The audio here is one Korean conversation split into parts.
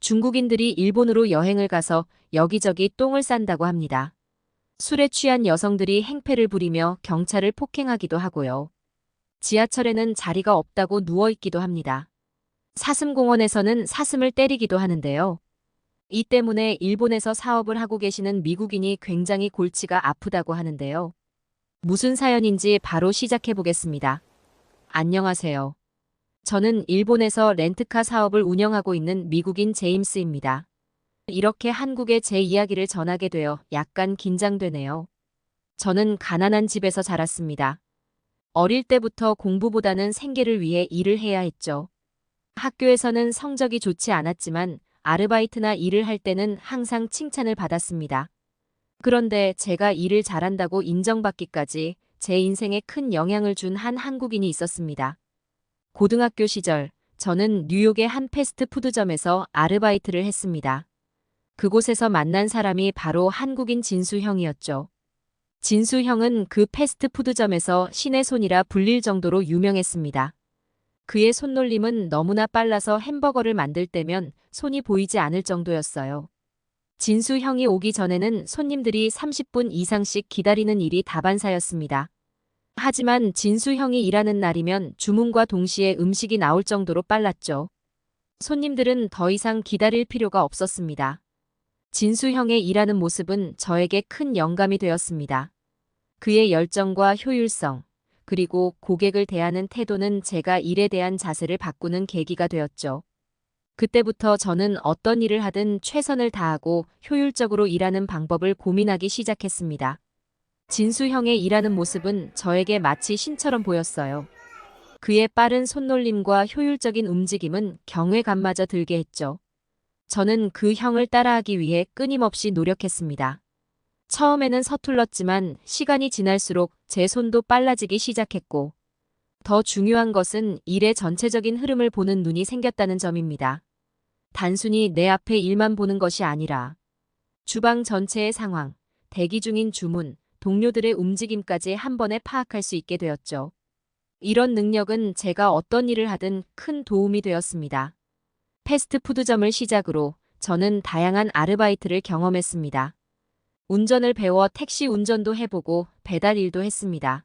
중국인들이 일본으로 여행을 가서 여기저기 똥을 싼다고 합니다. 술에 취한 여성들이 행패를 부리며 경찰을 폭행하기도 하고요. 지하철에는 자리가 없다고 누워있기도 합니다. 사슴공원에서는 사슴을 때리기도 하는데요. 이 때문에 일본에서 사업을 하고 계시는 미국인이 굉장히 골치가 아프다고 하는데요. 무슨 사연인지 바로 시작해 보겠습니다. 안녕하세요. 저는 일본에서 렌트카 사업을 운영하고 있는 미국인 제임스입니다. 이렇게 한국에 제 이야기를 전하게 되어 약간 긴장되네요. 저는 가난한 집에서 자랐습니다. 어릴 때부터 공부보다는 생계를 위해 일을 해야 했죠. 학교에서는 성적이 좋지 않았지만 아르바이트나 일을 할 때는 항상 칭찬을 받았습니다. 그런데 제가 일을 잘한다고 인정받기까지 제 인생에 큰 영향을 준 한 한국인이 있었습니다. 고등학교 시절 저는 뉴욕의 한 패스트푸드점에서 아르바이트를 했습니다. 그곳에서 만난 사람이 바로 한국인 진수 형이었죠. 진수 형은 그 패스트푸드점에서 신의 손이라 불릴 정도로 유명했습니다. 그의 손놀림은 너무나 빨라서 햄버거를 만들 때면 손이 보이지 않을 정도였어요. 진수 형이 오기 전에는 손님들이 30분 이상씩 기다리는 일이 다반사였습니다. 하지만 진수 형이 일하는 날이면 주문과 동시에 음식이 나올 정도로 빨랐죠. 손님들은 더 이상 기다릴 필요가 없었습니다. 진수 형의 일하는 모습은 저에게 큰 영감이 되었습니다. 그의 열정과 효율성, 그리고 고객을 대하는 태도는 제가 일에 대한 자세를 바꾸는 계기가 되었죠. 그때부터 저는 어떤 일을 하든 최선을 다하고 효율적으로 일하는 방법을 고민하기 시작했습니다. 진수 형의 일하는 모습은 저에게 마치 신처럼 보였어요. 그의 빠른 손놀림과 효율적인 움직임은 경외감마저 들게 했죠. 저는 그 형을 따라하기 위해 끊임없이 노력했습니다. 처음에는 서툴렀지만 시간이 지날수록 제 손도 빨라지기 시작했고, 더 중요한 것은 일의 전체적인 흐름을 보는 눈이 생겼다는 점입니다. 단순히 내 앞의 일만 보는 것이 아니라 주방 전체의 상황, 대기 중인 주문, 동료들의 움직임까지 한 번에 파악할 수 있게 되었죠. 이런 능력은 제가 어떤 일을 하든 큰 도움이 되었습니다. 패스트푸드점을 시작으로 저는 다양한 아르바이트를 경험했습니다. 운전을 배워 택시 운전도 해보고 배달 일도 했습니다.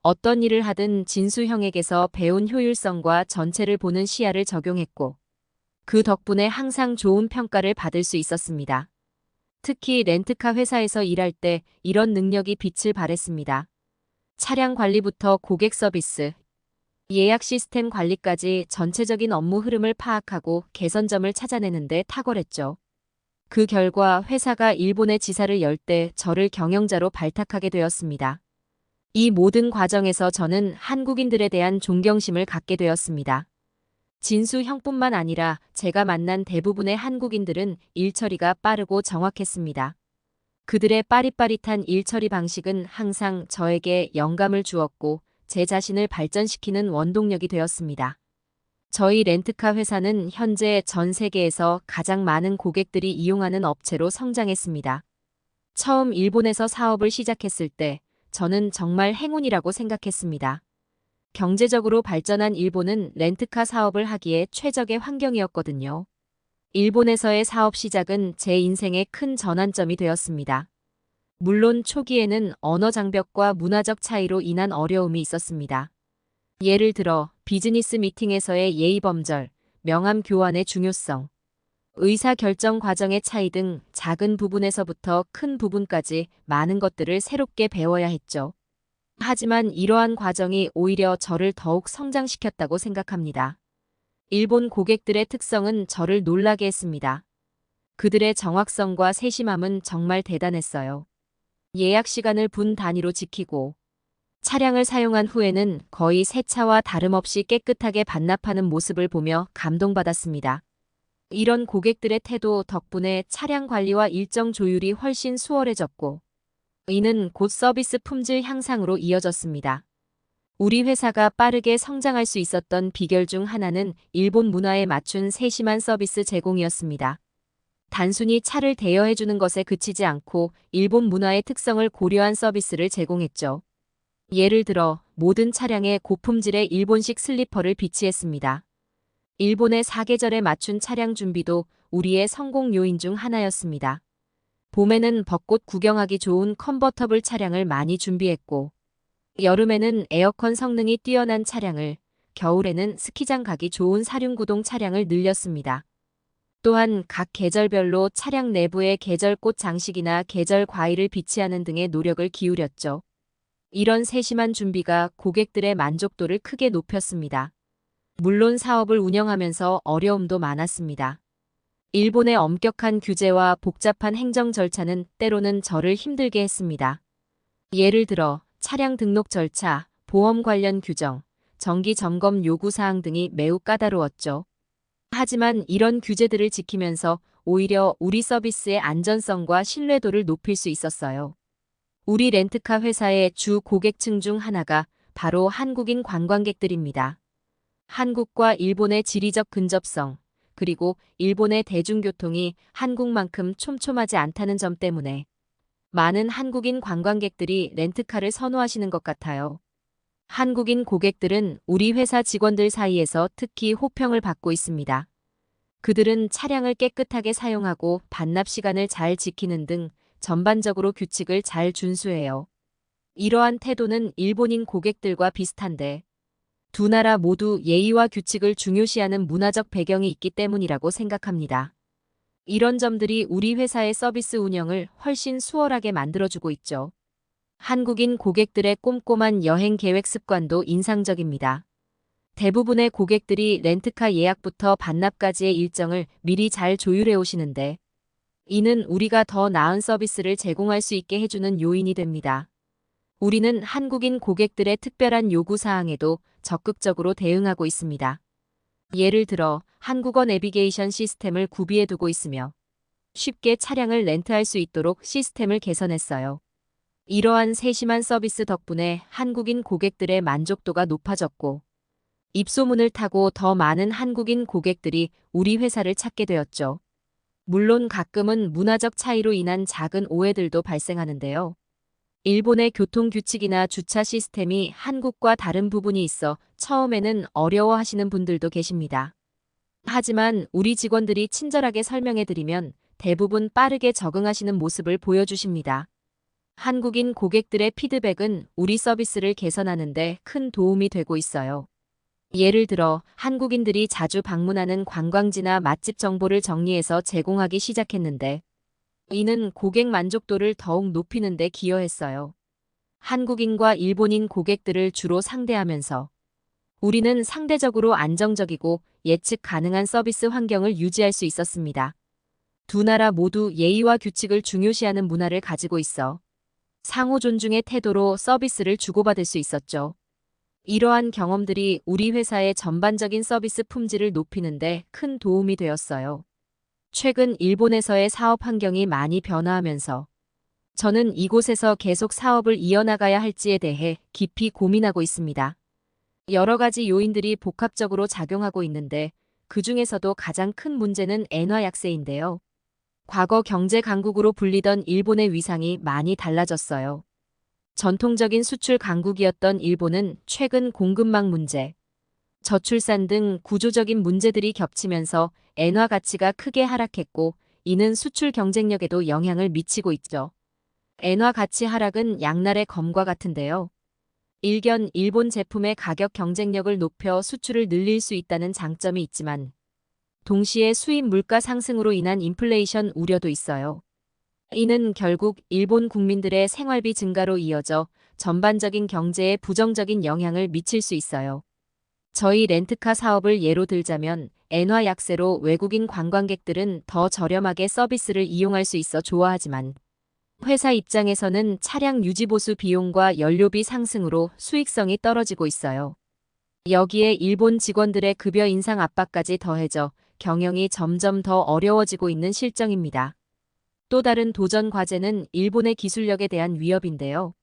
어떤 일을 하든 진수 형에게서 배운 효율성과 전체를 보는 시야를 적용했고, 그 덕분에 항상 좋은 평가를 받을 수 있었습니다. 특히 렌트카 회사에서 일할 때 이런 능력이 빛을 발했습니다. 차량 관리부터 고객 서비스, 예약 시스템 관리까지 전체적인 업무 흐름을 파악하고 개선점을 찾아내는데 탁월했죠. 그 결과 회사가 일본에 지사를 열 때 저를 경영자로 발탁하게 되었습니다. 이 모든 과정에서 저는 한국인들에 대한 존경심을 갖게 되었습니다. 진수 형뿐만 아니라 제가 만난 대부분의 한국인들은 일처리가 빠르고 정확했습니다. 그들의 빠릿빠릿한 일처리 방식은 항상 저에게 영감을 주었고 제 자신을 발전시키는 원동력이 되었습니다. 저희 렌트카 회사는 현재 전 세계에서 가장 많은 고객들이 이용하는 업체로 성장했습니다. 처음 일본에서 사업을 시작했을 때 저는 정말 행운이라고 생각했습니다. 경제적으로 발전한 일본은 렌트카 사업을 하기에 최적의 환경이었거든요. 일본에서의 사업 시작은 제 인생의 큰 전환점이 되었습니다. 물론 초기에는 언어 장벽과 문화적 차이로 인한 어려움이 있었습니다. 예를 들어 비즈니스 미팅에서의 예의 범절, 명함 교환의 중요성, 의사 결정 과정의 차이 등 작은 부분에서부터 큰 부분까지 많은 것들을 새롭게 배워야 했죠. 하지만 이러한 과정이 오히려 저를 더욱 성장시켰다고 생각합니다. 일본 고객들의 특성은 저를 놀라게 했습니다. 그들의 정확성과 세심함은 정말 대단했어요. 예약 시간을 분 단위로 지키고 차량을 사용한 후에는 거의 새 차와 다름없이 깨끗하게 반납하는 모습을 보며 감동받았습니다. 이런 고객들의 태도 덕분에 차량 관리와 일정 조율이 훨씬 수월해졌고, 이는 곧 서비스 품질 향상으로 이어졌습니다. 우리 회사가 빠르게 성장할 수 있었던 비결 중 하나는 일본 문화에 맞춘 세심한 서비스 제공이었습니다. 단순히 차를 대여해주는 것에 그치지 않고 일본 문화의 특성을 고려한 서비스를 제공했죠. 예를 들어 모든 차량에 고품질의 일본식 슬리퍼를 비치했습니다. 일본의 사계절에 맞춘 차량 준비도 우리의 성공 요인 중 하나였습니다. 봄에는 벚꽃 구경하기 좋은 컨버터블 차량을 많이 준비했고, 여름에는 에어컨 성능이 뛰어난 차량을, 겨울에는 스키장 가기 좋은 사륜구동 차량을 늘렸습니다. 또한 각 계절별로 차량 내부에 계절꽃 장식이나 계절 과일을 비치하는 등의 노력을 기울였죠. 이런 세심한 준비가 고객들의 만족도를 크게 높였습니다. 물론 사업을 운영하면서 어려움도 많았습니다. 일본의 엄격한 규제와 복잡한 행정 절차는 때로는 저를 힘들게 했습니다. 예를 들어 차량 등록 절차, 보험 관련 규정, 정기 점검 요구사항 등이 매우 까다로웠죠. 하지만 이런 규제들을 지키면서 오히려 우리 서비스의 안전성과 신뢰도를 높일 수 있었어요. 우리 렌트카 회사의 주 고객층 중 하나가 바로 한국인 관광객들입니다. 한국과 일본의 지리적 근접성, 그리고 일본의 대중교통이 한국만큼 촘촘하지 않다는 점 때문에 많은 한국인 관광객들이 렌트카를 선호하시는 것 같아요. 한국인 고객들은 우리 회사 직원들 사이에서 특히 호평을 받고 있습니다. 그들은 차량을 깨끗하게 사용하고 반납 시간을 잘 지키는 등 전반적으로 규칙을 잘 준수해요. 이러한 태도는 일본인 고객들과 비슷한데 두 나라 모두 예의와 규칙을 중요시하는 문화적 배경이 있기 때문이라고 생각합니다. 이런 점들이 우리 회사의 서비스 운영을 훨씬 수월하게 만들어주고 있죠. 한국인 고객들의 꼼꼼한 여행 계획 습관도 인상적입니다. 대부분의 고객들이 렌트카 예약부터 반납까지의 일정을 미리 잘 조율해 오시는데 이는 우리가 더 나은 서비스를 제공할 수 있게 해주는 요인이 됩니다. 우리는 한국인 고객들의 특별한 요구사항에도 적극적으로 대응하고 있습니다. 예를 들어 한국어 내비게이션 시스템을 구비해 두고 있으며 쉽게 차량을 렌트할 수 있도록 시스템을 개선했어요. 이러한 세심한 서비스 덕분에 한국인 고객들의 만족도가 높아졌고 입소문을 타고 더 많은 한국인 고객들이 우리 회사를 찾게 되었죠. 물론 가끔은 문화적 차이로 인한 작은 오해들도 발생하는데요. 일본의 교통규칙이나 주차 시스템이 한국과 다른 부분이 있어 처음에는 어려워하시는 분들도 계십니다. 하지만 우리 직원들이 친절하게 설명해드리면 대부분 빠르게 적응하시는 모습을 보여주십니다. 한국인 고객들의 피드백은 우리 서비스를 개선하는 데 큰 도움이 되고 있어요. 예를 들어 한국인들이 자주 방문하는 관광지나 맛집 정보를 정리해서 제공하기 시작했는데 이는 고객 만족도를 더욱 높이는 데 기여했어요. 한국인과 일본인 고객들을 주로 상대하면서 우리는 상대적으로 안정적이고 예측 가능한 서비스 환경을 유지할 수 있었습니다. 두 나라 모두 예의와 규칙을 중요시하는 문화를 가지고 있어 상호 존중의 태도로 서비스를 주고받을 수 있었죠. 이러한 경험들이 우리 회사의 전반적인 서비스 품질을 높이는 데 큰 도움이 되었어요. 최근 일본에서의 사업 환경이 많이 변화하면서 저는 이곳에서 계속 사업을 이어나가야 할지에 대해 깊이 고민하고 있습니다. 여러 가지 요인들이 복합적으로 작용하고 있는데 그 중에서도 가장 큰 문제는 엔화 약세인데요. 과거 경제 강국으로 불리던 일본의 위상이 많이 달라졌어요. 전통적인 수출 강국이었던 일본은 최근 공급망 문제, 저출산 등 구조적인 문제들이 겹치면서 엔화 가치가 크게 하락했고 이는 수출 경쟁력에도 영향을 미치고 있죠. 엔화 가치 하락은 양날의 검과 같은데요. 일견 일본 제품의 가격 경쟁력을 높여 수출을 늘릴 수 있다는 장점이 있지만 동시에 수입 물가 상승으로 인한 인플레이션 우려도 있어요. 이는 결국 일본 국민들의 생활비 증가로 이어져 전반적인 경제에 부정적인 영향을 미칠 수 있어요. 저희 렌트카 사업을 예로 들자면 엔화 약세로 외국인 관광객들은 더 저렴하게 서비스를 이용할 수 있어 좋아하지만 회사 입장에서는 차량 유지보수 비용과 연료비 상승으로 수익성이 떨어지고 있어요. 여기에 일본 직원들의 급여 인상 압박까지 더해져 경영이 점점 더 어려워지고 있는 실정입니다. 또 다른 도전 과제는 일본의 기술력에 대한 위협인데요.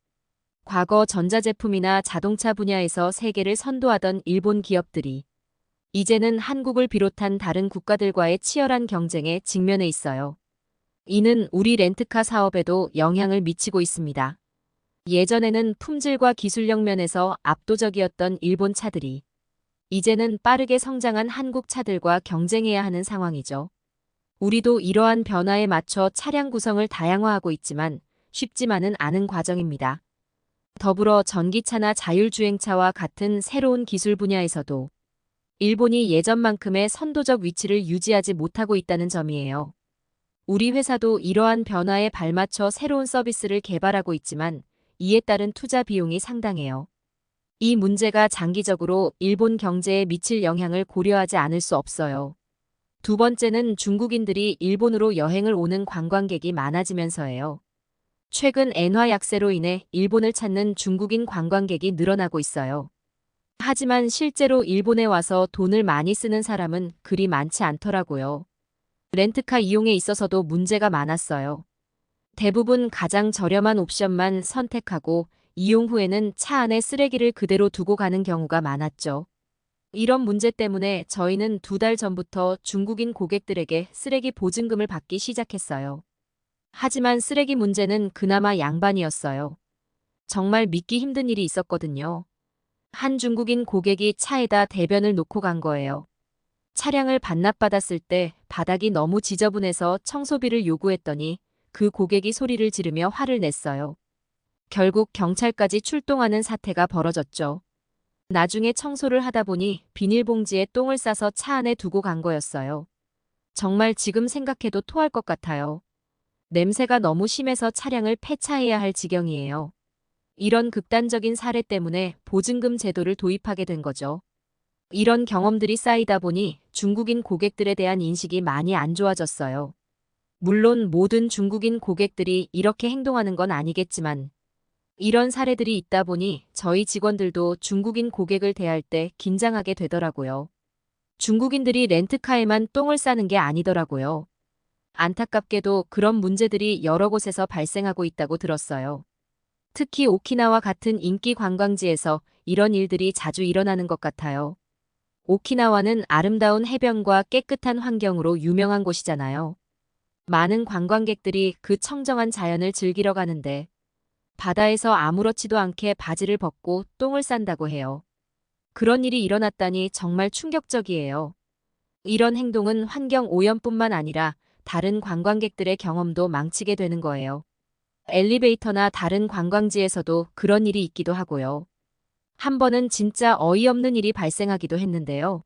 과거 전자제품이나 자동차 분야에서 세계를 선도하던 일본 기업들이 이제는 한국을 비롯한 다른 국가들과의 치열한 경쟁에 직면해 있어요. 이는 우리 렌트카 사업에도 영향을 미치고 있습니다. 예전에는 품질과 기술력 면에서 압도적이었던 일본 차들이 이제는 빠르게 성장한 한국 차들과 경쟁해야 하는 상황이죠. 우리도 이러한 변화에 맞춰 차량 구성을 다양화하고 있지만 쉽지만은 않은 과정입니다. 더불어 전기차나 자율주행차와 같은 새로운 기술 분야에서도 일본이 예전만큼의 선도적 위치를 유지하지 못하고 있다는 점이에요. 우리 회사도 이러한 변화에 발맞춰 새로운 서비스를 개발하고 있지만 이에 따른 투자 비용이 상당해요. 이 문제가 장기적으로 일본 경제에 미칠 영향을 고려하지 않을 수 없어요. 두 번째는 중국인들이 일본으로 여행을 오는 관광객이 많아지면서예요. 최근 엔화 약세로 인해 일본을 찾는 중국인 관광객이 늘어나고 있어요. 하지만 실제로 일본에 와서 돈을 많이 쓰는 사람은 그리 많지 않더라고요. 렌트카 이용에 있어서도 문제가 많았어요. 대부분 가장 저렴한 옵션만 선택하고 이용 후에는 차 안에 쓰레기를 그대로 두고 가는 경우가 많았죠. 이런 문제 때문에 저희는 2달 전부터 중국인 고객들에게 쓰레기 보증금을 받기 시작했어요. 하지만 쓰레기 문제는 그나마 양반이었어요. 정말 믿기 힘든 일이 있었거든요. 한 중국인 고객이 차에다 대변을 놓고 간 거예요. 차량을 반납받았을 때 바닥이 너무 지저분해서 청소비를 요구했더니 그 고객이 소리를 지르며 화를 냈어요. 결국 경찰까지 출동하는 사태가 벌어졌죠. 나중에 청소를 하다 보니 비닐봉지에 똥을 싸서 차 안에 두고 간 거였어요. 정말 지금 생각해도 토할 것 같아요. 냄새가 너무 심해서 차량을 폐차해야 할 지경이에요. 이런 극단적인 사례 때문에 보증금 제도를 도입하게 된 거죠. 이런 경험들이 쌓이다 보니 중국인 고객들에 대한 인식이 많이 안 좋아졌어요. 물론 모든 중국인 고객들이 이렇게 행동하는 건 아니겠지만 이런 사례들이 있다 보니 저희 직원들도 중국인 고객을 대할 때 긴장하게 되더라고요. 중국인들이 렌트카에만 똥을 싸는 게 아니더라고요. 안타깝게도 그런 문제들이 여러 곳에서 발생하고 있다고 들었어요. 특히 오키나와 같은 인기 관광지에서 이런 일들이 자주 일어나는 것 같아요. 오키나와는 아름다운 해변과 깨끗한 환경으로 유명한 곳이잖아요. 많은 관광객들이 그 청정한 자연을 즐기러 가는데 바다에서 아무렇지도 않게 바지를 벗고 똥을 싼다고 해요. 그런 일이 일어났다니 정말 충격적이에요. 이런 행동은 환경 오염뿐만 아니라 다른 관광객들의 경험도 망치게 되는 거예요. 엘리베이터나 다른 관광지에서도 그런 일이 있기도 하고요. 한 번은 진짜 어이없는 일이 발생하기도 했는데요.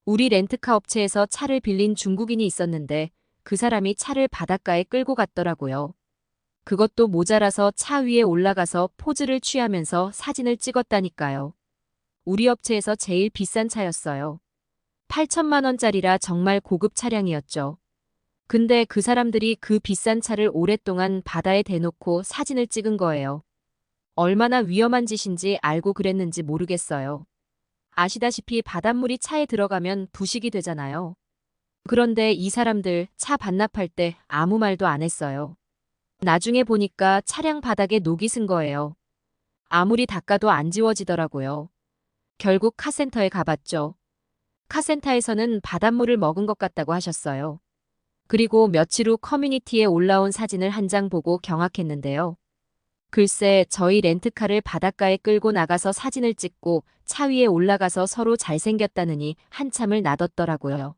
우리 렌트카 업체에서 차를 빌린 중국인이 있었는데 그 사람이 차를 바닷가에 끌고 갔더라고요. 그것도 모자라서 차 위에 올라가서 포즈를 취하면서 사진을 찍었다니까요. 우리 업체에서 제일 비싼 차였어요. 8천만 원짜리라 정말 고급 차량이었죠. 근데 그 사람들이 그 비싼 차를 오랫동안 바다에 대놓고 사진을 찍은 거예요. 얼마나 위험한 짓인지 알고 그랬는지 모르겠어요. 아시다시피 바닷물이 차에 들어가면 부식이 되잖아요. 그런데 이 사람들 차 반납할 때 아무 말도 안 했어요. 나중에 보니까 차량 바닥에 녹이 쓴 거예요. 아무리 닦아도 안 지워지더라고요. 결국 카센터에 가봤죠. 카센터에서는 바닷물을 먹은 것 같다고 하셨어요. 그리고 며칠 후 커뮤니티에 올라온 사진을 한 장 보고 경악했는데요. 글쎄 저희 렌트카를 바닷가에 끌고 나가서 사진을 찍고 차 위에 올라가서 서로 잘생겼다느니 한참을 놔뒀더라고요.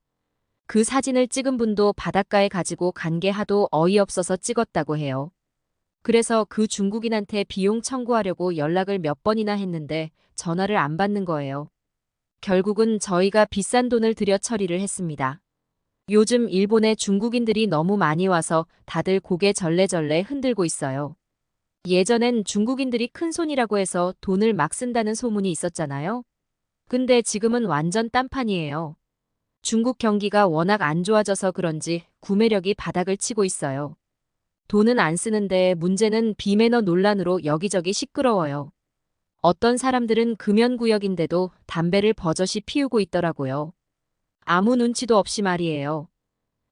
그 사진을 찍은 분도 바닷가에 가지고 간 게 하도 어이없어서 찍었다고 해요. 그래서 그 중국인한테 비용 청구하려고 연락을 몇 번이나 했는데 전화를 안 받는 거예요. 결국은 저희가 비싼 돈을 들여 처리를 했습니다. 요즘 일본에 중국인들이 너무 많이 와서 다들 고개 절레절레 흔들고 있어요. 예전엔 중국인들이 큰손이라고 해서 돈을 막 쓴다는 소문이 있었잖아요. 근데 지금은 완전 딴판이에요. 중국 경기가 워낙 안 좋아져서 그런지 구매력이 바닥을 치고 있어요. 돈은 안 쓰는데 문제는 비매너 논란으로 여기저기 시끄러워요. 어떤 사람들은 금연구역인데도 담배를 버젓이 피우고 있더라고요. 아무 눈치도 없이 말이에요.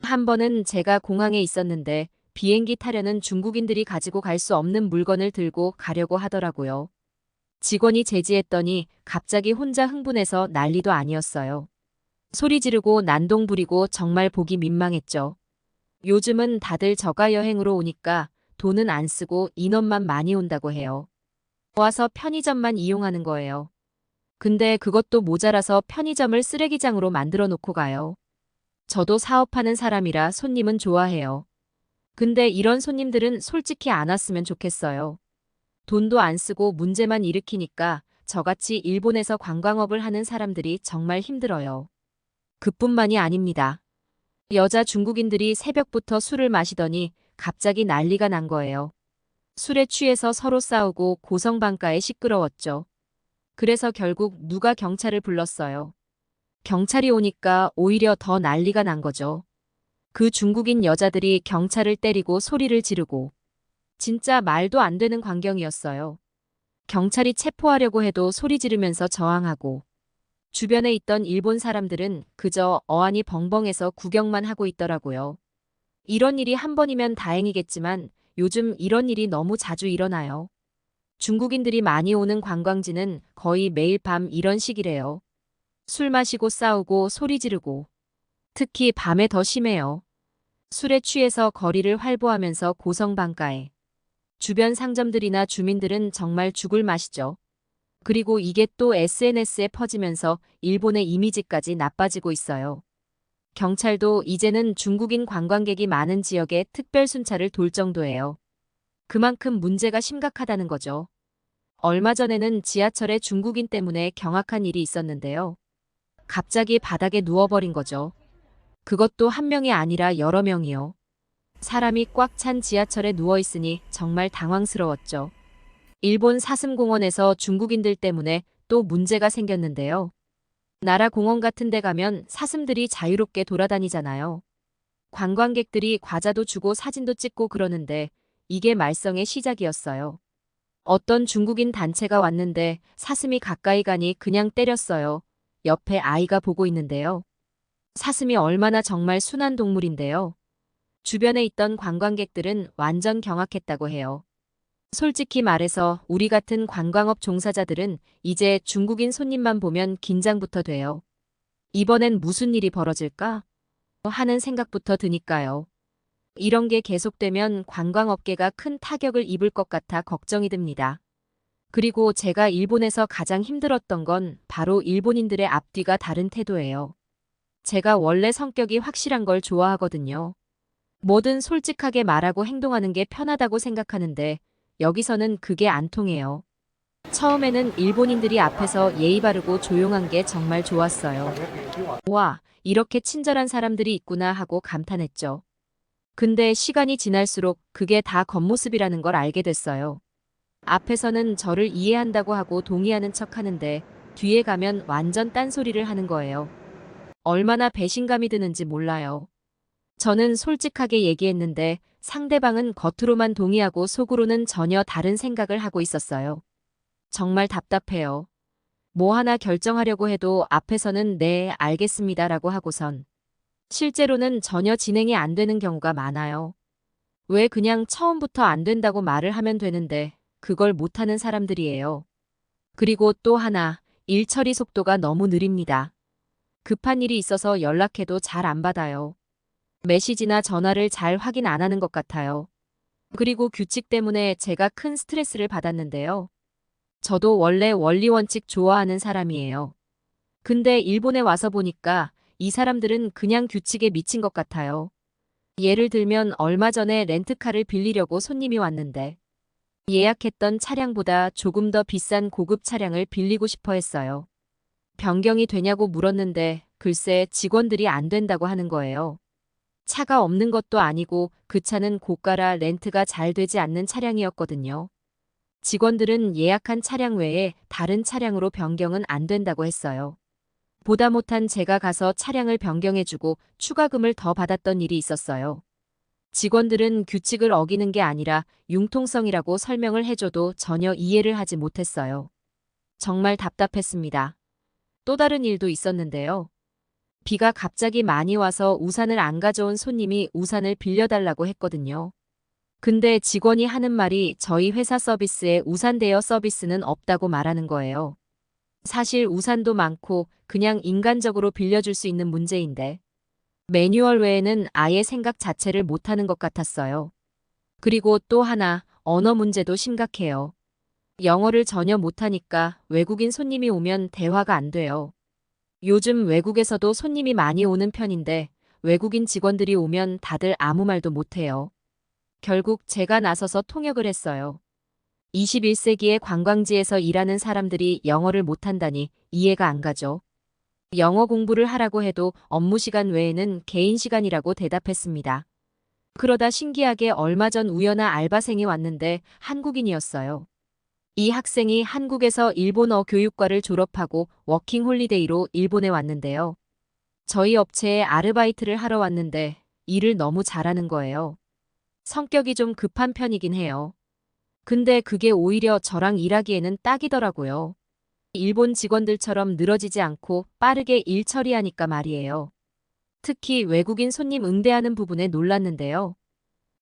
한 번은 제가 공항에 있었는데 비행기 타려는 중국인들이 가지고 갈 수 없는 물건을 들고 가려고 하더라고요. 직원이 제지했더니 갑자기 혼자 흥분해서 난리도 아니었어요. 소리 지르고 난동 부리고 정말 보기 민망했죠. 요즘은 다들 저가 여행으로 오니까 돈은 안 쓰고 인원만 많이 온다고 해요. 와서 편의점만 이용하는 거예요. 근데 그것도 모자라서 편의점을 쓰레기장으로 만들어 놓고 가요. 저도 사업하는 사람이라 손님은 좋아해요. 근데 이런 손님들은 솔직히 안 왔으면 좋겠어요. 돈도 안 쓰고 문제만 일으키니까 저같이 일본에서 관광업을 하는 사람들이 정말 힘들어요. 그뿐만이 아닙니다. 여자 중국인들이 새벽부터 술을 마시더니 갑자기 난리가 난 거예요. 술에 취해서 서로 싸우고 고성방가에 시끄러웠죠. 그래서 결국 누가 경찰을 불렀어요. 경찰이 오니까 오히려 더 난리가 난 거죠. 그 중국인 여자들이 경찰을 때리고 소리를 지르고 진짜 말도 안 되는 광경이었어요. 경찰이 체포하려고 해도 소리 지르면서 저항하고 주변에 있던 일본 사람들은 그저 어안이 벙벙해서 구경만 하고 있더라고요. 이런 일이 한 번이면 다행이겠지만 요즘 이런 일이 너무 자주 일어나요. 중국인들이 많이 오는 관광지는 거의 매일 밤 이런 식이래요. 술 마시고 싸우고 소리 지르고 특히 밤에 더 심해요. 술에 취해서 거리를 활보하면서 고성방가에 주변 상점들이나 주민들은 정말 죽을 맛이죠. 그리고 이게 또 SNS에 퍼지면서 일본의 이미지까지 나빠지고 있어요. 경찰도 이제는 중국인 관광객이 많은 지역에 특별 순찰을 돌 정도예요. 그만큼 문제가 심각하다는 거죠. 얼마 전에는 지하철에 중국인 때문에 경악한 일이 있었는데요. 갑자기 바닥에 누워버린 거죠. 그것도 한 명이 아니라 여러 명이요. 사람이 꽉 찬 지하철에 누워있으니 정말 당황스러웠죠. 일본 사슴공원에서 중국인들 때문에 또 문제가 생겼는데요. 나라 공원 같은 데 가면 사슴들이 자유롭게 돌아다니잖아요. 관광객들이 과자도 주고 사진도 찍고 그러는데 이게 말썽의 시작이었어요. 어떤 중국인 단체가 왔는데 사슴이 가까이 가니 그냥 때렸어요. 옆에 아이가 보고 있는데요. 사슴이 얼마나 정말 순한 동물인데요. 주변에 있던 관광객들은 완전 경악했다고 해요. 솔직히 말해서 우리 같은 관광업 종사자들은 이제 중국인 손님만 보면 긴장부터 돼요. 이번엔 무슨 일이 벌어질까? 하는 생각부터 드니까요. 이런 게 계속되면 관광업계가 큰 타격을 입을 것 같아 걱정이 듭니다. 그리고 제가 일본에서 가장 힘들었던 건 바로 일본인들의 앞뒤가 다른 태도예요. 제가 원래 성격이 확실한 걸 좋아하거든요. 뭐든 솔직하게 말하고 행동하는 게 편하다고 생각하는데 여기서는 그게 안 통해요. 처음에는 일본인들이 앞에서 예의 바르고 조용한 게 정말 좋았어요. 와, 이렇게 친절한 사람들이 있구나 하고 감탄했죠. 근데 시간이 지날수록 그게 다 겉모습이라는 걸 알게 됐어요. 앞에서는 저를 이해한다고 하고 동의하는 척 하는데 뒤에 가면 완전 딴소리를 하는 거예요. 얼마나 배신감이 드는지 몰라요. 저는 솔직하게 얘기했는데 상대방은 겉으로만 동의하고 속으로는 전혀 다른 생각을 하고 있었어요. 정말 답답해요. 뭐 하나 결정하려고 해도 앞에서는 네, 알겠습니다라고 하고선 실제로는 전혀 진행이 안 되는 경우가 많아요. 왜 그냥 처음부터 안 된다고 말을 하면 되는데 그걸 못하는 사람들이에요. 그리고 또 하나, 일 처리 속도가 너무 느립니다. 급한 일이 있어서 연락해도 잘 안 받아요. 메시지나 전화를 잘 확인 안 하는 것 같아요. 그리고 규칙 때문에 제가 큰 스트레스를 받았는데요. 저도 원래 원리 원칙 좋아하는 사람이에요. 근데 일본에 와서 보니까 이 사람들은 그냥 규칙에 미친 것 같아요. 예를 들면 얼마 전에 렌트카를 빌리려고 손님이 왔는데 예약했던 차량보다 조금 더 비싼 고급 차량을 빌리고 싶어 했어요. 변경이 되냐고 물었는데 글쎄 직원들이 안 된다고 하는 거예요. 차가 없는 것도 아니고 그 차는 고가라 렌트가 잘 되지 않는 차량이었거든요. 직원들은 예약한 차량 외에 다른 차량으로 변경은 안 된다고 했어요. 보다 못한 제가 가서 차량을 변경해주고 추가금을 더 받았던 일이 있었어요. 직원들은 규칙을 어기는 게 아니라 융통성이라고 설명을 해줘도 전혀 이해를 하지 못했어요. 정말 답답했습니다. 또 다른 일도 있었는데요. 비가 갑자기 많이 와서 우산을 안 가져온 손님이 우산을 빌려달라고 했거든요. 근데 직원이 하는 말이 저희 회사 서비스에 우산 대여 서비스는 없다고 말하는 거예요. 사실 우산도 많고 그냥 인간적으로 빌려줄 수 있는 문제인데 매뉴얼 외에는 아예 생각 자체를 못하는 것 같았어요. 그리고 또 하나, 언어 문제도 심각해요. 영어를 전혀 못하니까 외국인 손님이 오면 대화가 안 돼요. 요즘 외국에서도 손님이 많이 오는 편인데 외국인 직원들이 오면 다들 아무 말도 못해요. 결국 제가 나서서 통역을 했어요. 21세기의 관광지에서 일하는 사람들이 영어를 못한다니 이해가 안 가죠. 영어 공부를 하라고 해도 업무 시간 외에는 개인 시간이라고 대답했습니다. 그러다 신기하게 얼마 전 우연한 알바생이 왔는데 한국인이었어요. 이 학생이 한국에서 일본어 교육과를 졸업하고 워킹 홀리데이로 일본에 왔는데요. 저희 업체에 아르바이트를 하러 왔는데 일을 너무 잘하는 거예요. 성격이 좀 급한 편이긴 해요. 근데 그게 오히려 저랑 일하기에는 딱이더라고요. 일본 직원들처럼 늘어지지 않고 빠르게 일 처리하니까 말이에요. 특히 외국인 손님 응대하는 부분에 놀랐는데요.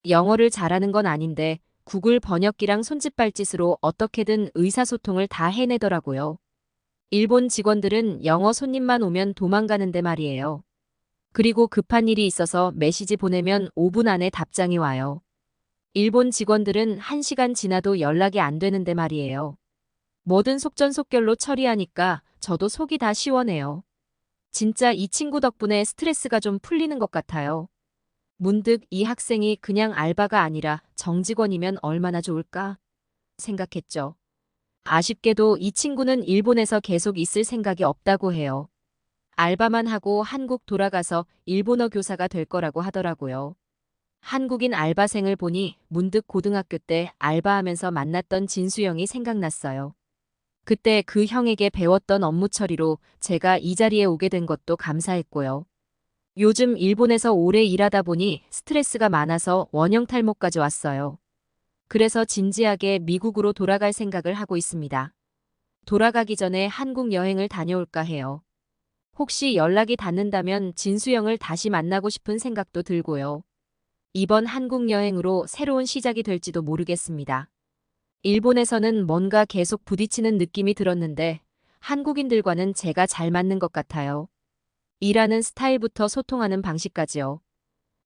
영어를 잘하는 건 아닌데 구글 번역기랑 손짓발짓으로 어떻게든 의사소통을 다 해내더라고요. 일본 직원들은 영어 손님만 오면 도망가는데 말이에요. 그리고 급한 일이 있어서 메시지 보내면 5분 안에 답장이 와요. 일본 직원들은 1시간 지나도 연락이 안 되는데 말이에요. 뭐든 속전속결로 처리하니까 저도 속이 다 시원해요. 진짜 이 친구 덕분에 스트레스가 좀 풀리는 것 같아요. 문득 이 학생이 그냥 알바가 아니라 정직원이면 얼마나 좋을까 생각했죠. 아쉽게도 이 친구는 일본에서 계속 있을 생각이 없다고 해요. 알바만 하고 한국 돌아가서 일본어 교사가 될 거라고 하더라고요. 한국인 알바생을 보니 문득 고등학교 때 알바하면서 만났던 진수영이 생각났어요. 그때 그 형에게 배웠던 업무 처리로 제가 이 자리에 오게 된 것도 감사했고요. 요즘 일본에서 오래 일하다 보니 스트레스가 많아서 원형 탈모까지 왔어요. 그래서 진지하게 미국으로 돌아갈 생각을 하고 있습니다. 돌아가기 전에 한국 여행을 다녀올까 해요. 혹시 연락이 닿는다면 진수영을 다시 만나고 싶은 생각도 들고요. 이번 한국 여행으로 새로운 시작이 될지도 모르겠습니다. 일본에서는 뭔가 계속 부딪히는 느낌이 들었는데 한국인들과는 제가 잘 맞는 것 같아요. 일하는 스타일부터 소통하는 방식까지요.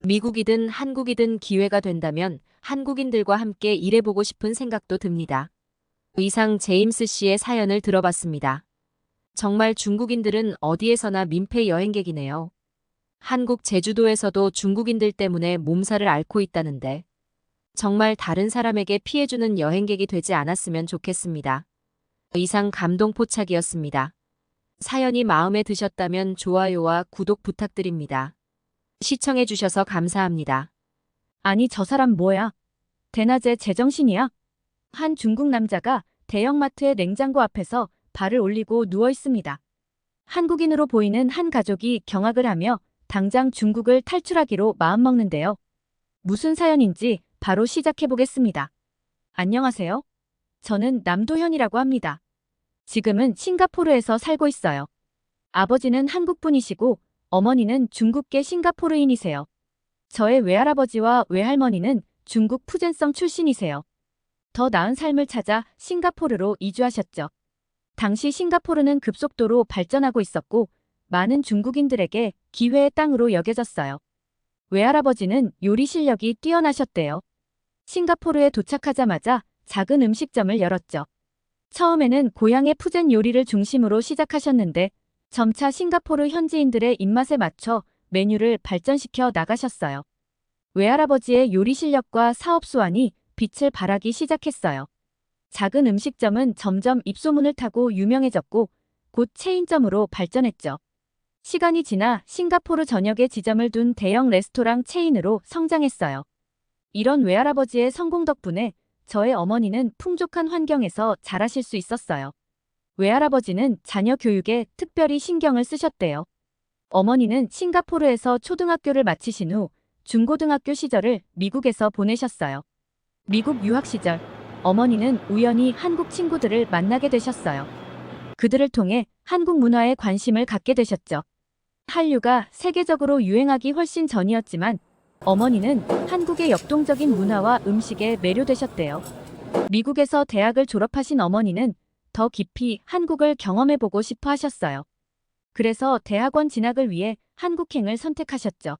미국이든 한국이든 기회가 된다면 한국인들과 함께 일해보고 싶은 생각도 듭니다. 이상 제임스 씨의 사연을 들어봤습니다. 정말 중국인들은 어디에서나 민폐 여행객이네요. 한국 제주도에서도 중국인들 때문에 몸살을 앓고 있다는데 정말 다른 사람에게 피해주는 여행객이 되지 않았으면 좋겠습니다. 이상 감동포착이었습니다. 사연이 마음에 드셨다면 좋아요와 구독 부탁드립니다. 시청해주셔서 감사합니다. 아니 저 사람 뭐야? 대낮에 제정신이야? 한 중국 남자가 대형마트의 냉장고 앞에서 발을 올리고 누워 있습니다. 한국인으로 보이는 한 가족이 경악을 하며 당장 중국을 탈출하기로 마음먹는데요. 무슨 사연인지 바로 시작해 보겠습니다. 안녕하세요. 저는 남도현이라고 합니다. 지금은 싱가포르에서 살고 있어요. 아버지는 한국분이시고 어머니는 중국계 싱가포르인이세요. 저의 외할아버지와 외할머니는 중국 푸젠성 출신이세요. 더 나은 삶을 찾아 싱가포르로 이주하셨죠. 당시 싱가포르는 급속도로 발전하고 있었고 많은 중국인들에게 기회의 땅으로 여겨졌어요. 외할아버지는 요리 실력이 뛰어나셨대요. 싱가포르에 도착하자마자 작은 음식점을 열었죠. 처음에는 고향의 푸젠 요리를 중심으로 시작하셨는데 점차 싱가포르 현지인들의 입맛에 맞춰 메뉴를 발전시켜 나가셨어요. 외할아버지의 요리 실력과 사업 수완이 빛을 발하기 시작했어요. 작은 음식점은 점점 입소문을 타고 유명해졌고 곧 체인점으로 발전했죠. 시간이 지나 싱가포르 전역에 지점을 둔 대형 레스토랑 체인으로 성장했어요. 이런 외할아버지의 성공 덕분에 저의 어머니는 풍족한 환경에서 자라실 수 있었어요. 외할아버지는 자녀 교육에 특별히 신경을 쓰셨대요. 어머니는 싱가포르에서 초등학교를 마치신 후 중고등학교 시절을 미국에서 보내셨어요. 미국 유학 시절 어머니는 우연히 한국 친구들을 만나게 되셨어요. 그들을 통해 한국 문화에 관심을 갖게 되셨죠. 한류가 세계적으로 유행하기 훨씬 전이었지만 어머니는 한국의 역동적인 문화와 음식에 매료되셨대요. 미국에서 대학을 졸업하신 어머니는 더 깊이 한국을 경험해보고 싶어 하셨어요. 그래서 대학원 진학을 위해 한국행을 선택하셨죠.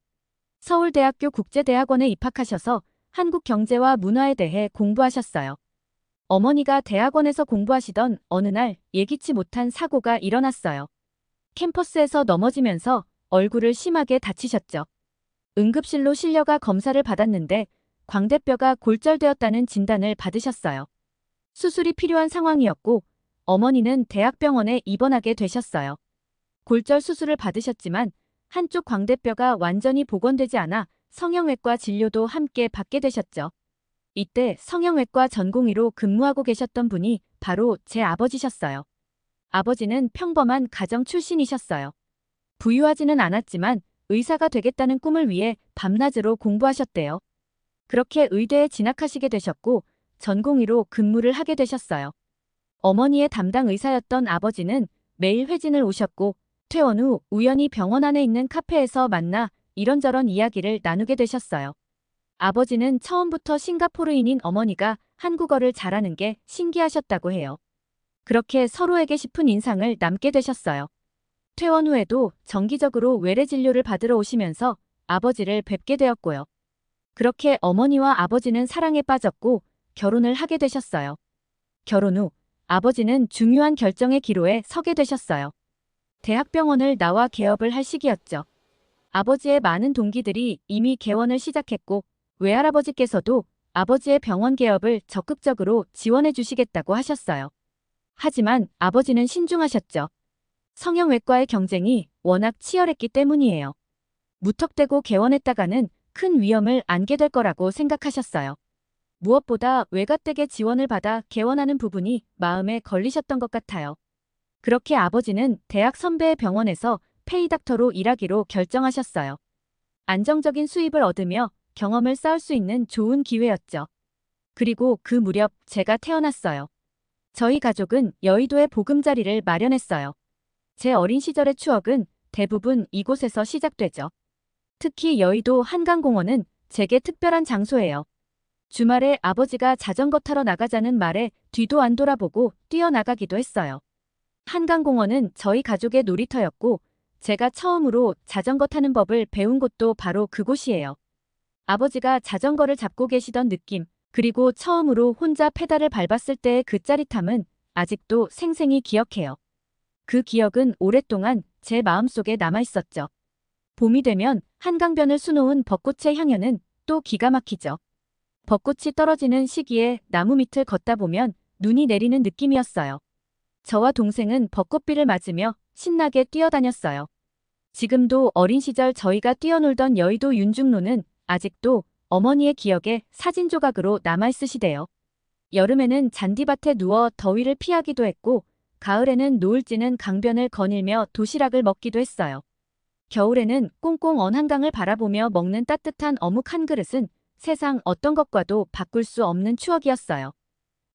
서울대학교 국제대학원에 입학하셔서 한국 경제와 문화에 대해 공부하셨어요. 어머니가 대학원에서 공부하시던 어느 날 예기치 못한 사고가 일어났어요. 캠퍼스에서 넘어지면서 얼굴을 심하게 다치셨죠. 응급실로 실려가 검사를 받았는데 광대뼈가 골절되었다는 진단을 받으셨어요. 수술이 필요한 상황이었고 어머니는 대학병원에 입원하게 되셨어요. 골절 수술을 받으셨지만 한쪽 광대뼈가 완전히 복원되지 않아 성형외과 진료도 함께 받게 되셨죠. 이때 성형외과 전공의로 근무하고 계셨던 분이 바로 제 아버지셨어요. 아버지는 평범한 가정 출신이셨어요. 부유하지는 않았지만 의사가 되겠다는 꿈을 위해 밤낮으로 공부하셨대요. 그렇게 의대에 진학하시게 되셨고 전공의로 근무를 하게 되셨어요. 어머니의 담당 의사였던 아버지는 매일 회진을 오셨고 퇴원 후 우연히 병원 안에 있는 카페에서 만나 이런저런 이야기를 나누게 되셨어요. 아버지는 처음부터 싱가포르인인 어머니가 한국어를 잘하는 게 신기하셨다고 해요. 그렇게 서로에게 싶은 인상을 남게 되셨어요. 퇴원 후에도 정기적으로 외래 진료를 받으러 오시면서 아버지를 뵙게 되었고요. 그렇게 어머니와 아버지는 사랑에 빠졌고 결혼을 하게 되셨어요. 결혼 후 아버지는 중요한 결정의 기로에 서게 되셨어요. 대학병원을 나와 개업을 할 시기였죠. 아버지의 많은 동기들이 이미 개원을 시작했고 외할아버지께서도 아버지의 병원 개업을 적극적으로 지원해 주시겠다고 하셨어요. 하지만 아버지는 신중하셨죠. 성형외과의 경쟁이 워낙 치열했기 때문이에요. 무턱대고 개원했다가는 큰 위험을 안게 될 거라고 생각하셨어요. 무엇보다 외가댁의 지원을 받아 개원하는 부분이 마음에 걸리셨던 것 같아요. 그렇게 아버지는 대학 선배의 병원에서 페이닥터로 일하기로 결정하셨어요. 안정적인 수입을 얻으며 경험을 쌓을 수 있는 좋은 기회였죠. 그리고 그 무렵 제가 태어났어요. 저희 가족은 여의도에 보금자리를 마련했어요. 제 어린 시절의 추억은 대부분 이곳에서 시작되죠. 특히 여의도 한강공원은 제게 특별한 장소예요. 주말에 아버지가 자전거 타러 나가자는 말에 뒤도 안 돌아보고 뛰어나가기도 했어요. 한강공원은 저희 가족의 놀이터였고 제가 처음으로 자전거 타는 법을 배운 곳도 바로 그곳이에요. 아버지가 자전거를 잡고 계시던 느낌, 그리고 처음으로 혼자 페달을 밟았을 때의 그 짜릿함은 아직도 생생히 기억해요. 그 기억은 오랫동안 제 마음속에 남아있었죠. 봄이 되면 한강변을 수놓은 벚꽃의 향연은 또 기가 막히죠. 벚꽃이 떨어지는 시기에 나무 밑을 걷다 보면 눈이 내리는 느낌이었어요. 저와 동생은 벚꽃비를 맞으며 신나게 뛰어다녔어요. 지금도 어린 시절 저희가 뛰어놀던 여의도 윤중로는 아직도 어머니의 기억에 사진 조각으로 남아있으시대요. 여름에는 잔디밭에 누워 더위를 피하기도 했고 가을에는 노을 지는 강변을 거닐며 도시락을 먹기도 했어요. 겨울에는 꽁꽁 언 한강을 바라보며 먹는 따뜻한 어묵 한 그릇은 세상 어떤 것과도 바꿀 수 없는 추억이었어요.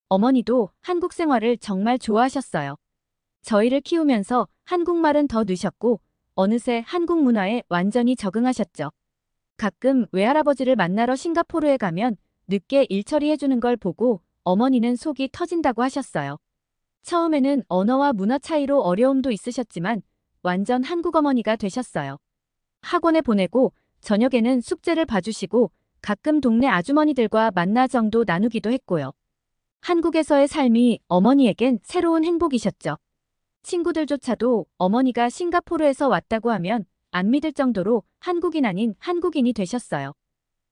어머니도 한국 생활을 정말 좋아하셨어요. 저희를 키우면서 한국말은 더 느셨고 어느새 한국 문화에 완전히 적응하셨죠. 가끔 외할아버지를 만나러 싱가포르에 가면 늦게 일 처리해주는 걸 보고 어머니는 속이 터진다고 하셨어요. 처음에는 언어와 문화 차이로 어려움도 있으셨지만 완전 한국 어머니가 되셨어요. 학원에 보내고 저녁에는 숙제를 봐주시고 가끔 동네 아주머니들과 만나 정도 나누기도 했고요. 한국에서의 삶이 어머니에겐 새로운 행복이셨죠. 친구들조차도 어머니가 싱가포르에서 왔다고 하면 안 믿을 정도로 한국인 아닌 한국인이 되셨어요.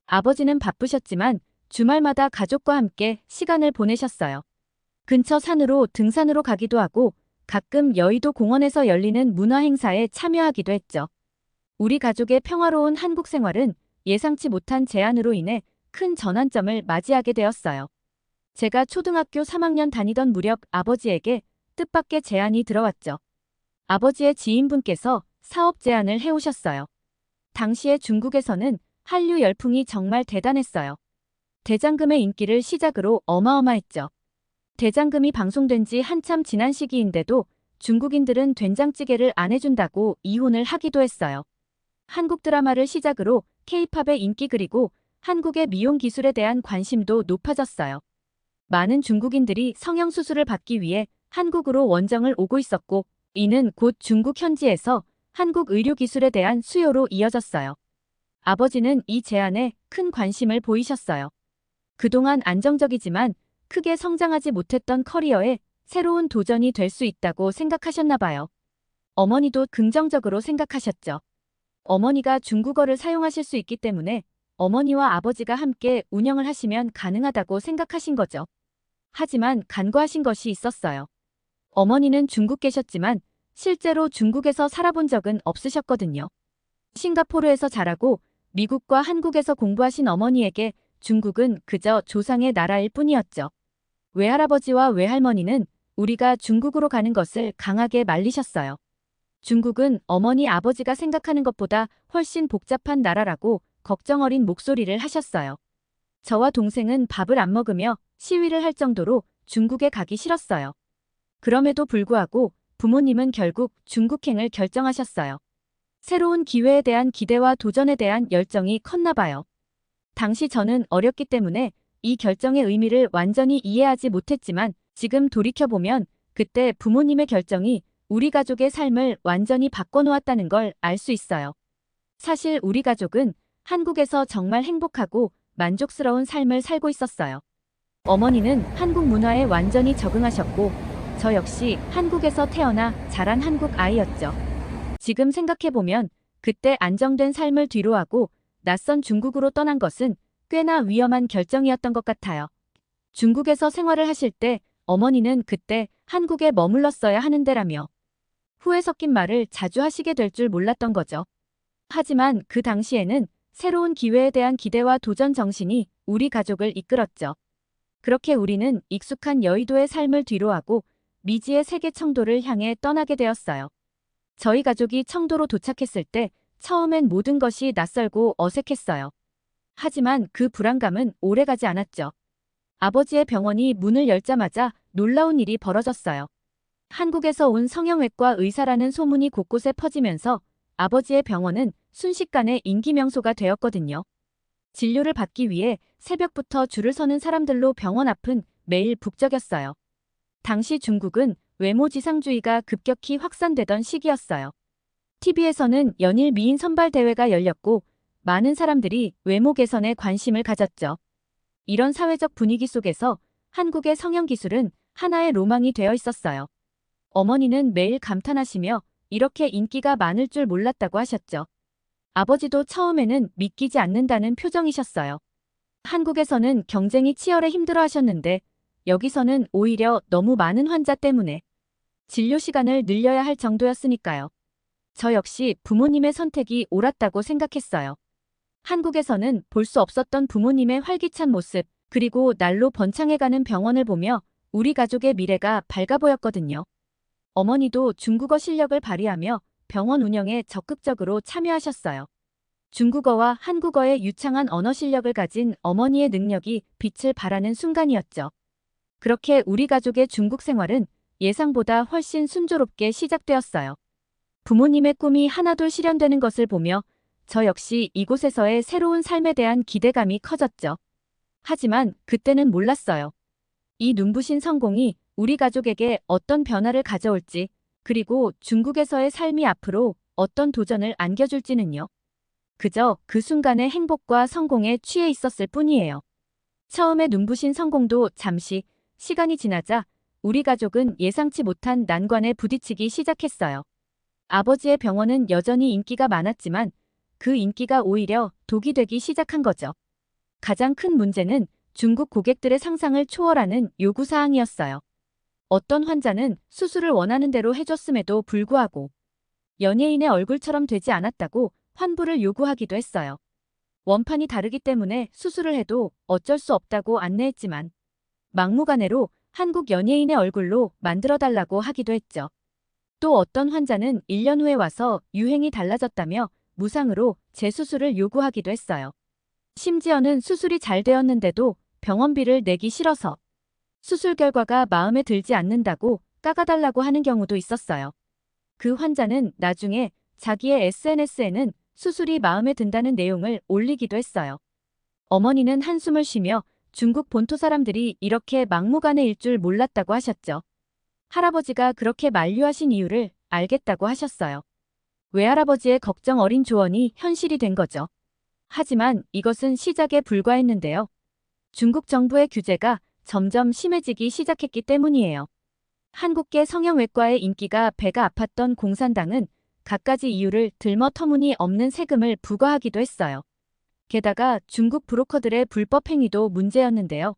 아버지는 바쁘셨지만 주말마다 가족과 함께 시간을 보내셨어요. 근처 산으로 등산으로 가기도 하고 가끔 여의도 공원에서 열리는 문화 행사에 참여하기도 했죠. 우리 가족의 평화로운 한국 생활은 예상치 못한 제안으로 인해 큰 전환점을 맞이하게 되었어요. 제가 초등학교 3학년 다니던 무렵 아버지에게 뜻밖의 제안이 들어왔죠. 아버지의 지인분께서 사업 제안을 해오셨어요. 당시에 중국에서는 한류 열풍이 정말 대단했어요. 대장금의 인기를 시작으로 어마어마했죠. 대장금이 방송된 지 한참 지난 시기인데도 중국인들은 된장찌개를 안 해준다고 이혼을 하기도 했어요. 한국 드라마를 시작으로 K-팝의 인기 그리고 한국의 미용 기술에 대한 관심도 높아졌어요. 많은 중국인들이 성형수술을 받기 위해 한국으로 원정을 오고 있었고 이는 곧 중국 현지에서 한국 의료기술에 대한 수요로 이어졌어요. 아버지는 이 제안에 큰 관심을 보이셨어요. 그동안 안정적이지만 크게 성장하지 못했던 커리어에 새로운 도전이 될 수 있다고 생각하셨나 봐요. 어머니도 긍정적으로 생각하셨죠. 어머니가 중국어를 사용하실 수 있기 때문에 어머니와 아버지가 함께 운영을 하시면 가능하다고 생각하신 거죠. 하지만 간과하신 것이 있었어요. 어머니는 중국 계셨지만 실제로 중국에서 살아본 적은 없으셨거든요. 싱가포르에서 자라고 미국과 한국에서 공부하신 어머니에게 중국은 그저 조상의 나라일 뿐이었죠. 외할아버지와 외할머니는 우리가 중국으로 가는 것을 강하게 말리셨어요. 중국은 어머니 아버지가 생각하는 것보다 훨씬 복잡한 나라라고 걱정 어린 목소리를 하셨어요. 저와 동생은 밥을 안 먹으며 시위를 할 정도로 중국에 가기 싫었어요. 그럼에도 불구하고 부모님은 결국 중국행을 결정하셨어요. 새로운 기회에 대한 기대와 도전에 대한 열정이 컸나 봐요. 당시 저는 어렸기 때문에 이 결정의 의미를 완전히 이해하지 못했지만 지금 돌이켜보면 그때 부모님의 결정이 우리 가족의 삶을 완전히 바꿔놓았다는 걸 알 수 있어요. 사실 우리 가족은 한국에서 정말 행복하고 만족스러운 삶을 살고 있었어요. 어머니는 한국 문화에 완전히 적응하셨고 저 역시 한국에서 태어나 자란 한국 아이였죠. 지금 생각해보면 그때 안정된 삶을 뒤로하고 낯선 중국으로 떠난 것은 꽤나 위험한 결정이었던 것 같아요. 중국에서 생활을 하실 때 어머니는 그때 한국에 머물렀어야 하는데라며 후회 섞인 말을 자주 하시게 될 줄 몰랐던 거죠. 하지만 그 당시에는 새로운 기회에 대한 기대와 도전 정신이 우리 가족을 이끌었죠. 그렇게 우리는 익숙한 여의도의 삶을 뒤로하고 미지의 세계 청도를 향해 떠나게 되었어요. 저희 가족이 청도로 도착했을 때 처음엔 모든 것이 낯설고 어색했어요. 하지만 그 불안감은 오래가지 않았죠. 아버지의 병원이 문을 열자마자 놀라운 일이 벌어졌어요. 한국에서 온 성형외과 의사라는 소문이 곳곳에 퍼지면서 아버지의 병원은 순식간에 인기 명소가 되었거든요. 진료를 받기 위해 새벽부터 줄을 서는 사람들로 병원 앞은 매일 북적였어요. 당시 중국은 외모지상주의가 급격히 확산되던 시기였어요. TV에서는 연일 미인 선발 대회가 열렸고 많은 사람들이 외모 개선에 관심을 가졌죠. 이런 사회적 분위기 속에서 한국의 성형 기술은 하나의 로망이 되어 있었어요. 어머니는 매일 감탄하시며 이렇게 인기가 많을 줄 몰랐다고 하셨죠. 아버지도 처음에는 믿기지 않는다는 표정이셨어요. 한국에서는 경쟁이 치열해 힘들어하셨는데 여기서는 오히려 너무 많은 환자 때문에 진료 시간을 늘려야 할 정도였으니까요. 저 역시 부모님의 선택이 옳았다고 생각했어요. 한국에서는 볼 수 없었던 부모님의 활기찬 모습, 그리고 날로 번창해가는 병원을 보며 우리 가족의 미래가 밝아 보였거든요. 어머니도 중국어 실력을 발휘하며 병원 운영에 적극적으로 참여하셨어요. 중국어와 한국어의 유창한 언어 실력을 가진 어머니의 능력이 빛을 발하는 순간이었죠. 그렇게 우리 가족의 중국 생활은 예상보다 훨씬 순조롭게 시작되었어요. 부모님의 꿈이 하나둘 실현되는 것을 보며 저 역시 이곳에서의 새로운 삶에 대한 기대감이 커졌죠. 하지만 그때는 몰랐어요. 이 눈부신 성공이 우리 가족에게 어떤 변화를 가져올지, 그리고 중국에서의 삶이 앞으로 어떤 도전을 안겨줄지는요. 그저 그 순간의 행복과 성공에 취해 있었을 뿐이에요. 처음에 눈부신 성공도 잠시, 시간이 지나자 우리 가족은 예상치 못한 난관에 부딪히기 시작했어요. 아버지의 병원은 여전히 인기가 많았지만 그 인기가 오히려 독이 되기 시작한 거죠. 가장 큰 문제는 중국 고객들의 상상을 초월하는 요구사항이었어요. 어떤 환자는 수술을 원하는 대로 해줬음에도 불구하고 연예인의 얼굴처럼 되지 않았다고 환불을 요구하기도 했어요. 원판이 다르기 때문에 수술을 해도 어쩔 수 없다고 안내했지만 막무가내로 한국 연예인의 얼굴로 만들어달라고 하기도 했죠. 또 어떤 환자는 1년 후에 와서 유행이 달라졌다며 무상으로 재수술을 요구하기도 했어요. 심지어는 수술이 잘 되었는데도 병원비를 내기 싫어서 수술 결과가 마음에 들지 않는다고 깎아달라고 하는 경우도 있었어요. 그 환자는 나중에 자기의 SNS에는 수술이 마음에 든다는 내용을 올리기도 했어요. 어머니는 한숨을 쉬며 중국 본토 사람들이 이렇게 막무가내일 줄 몰랐다고 하셨죠. 할아버지가 그렇게 만류하신 이유를 알겠다고 하셨어요. 외할아버지의 걱정 어린 조언이 현실이 된 거죠. 하지만 이것은 시작에 불과했는데요. 중국 정부의 규제가 점점 심해지기 시작했기 때문이에요. 한국계 성형외과의 인기가 배가 아팠던 공산당은 갖가지 이유를 들머 터무니없는 세금을 부과하기도 했어요. 게다가 중국 브로커들의 불법 행위도 문제였는데요.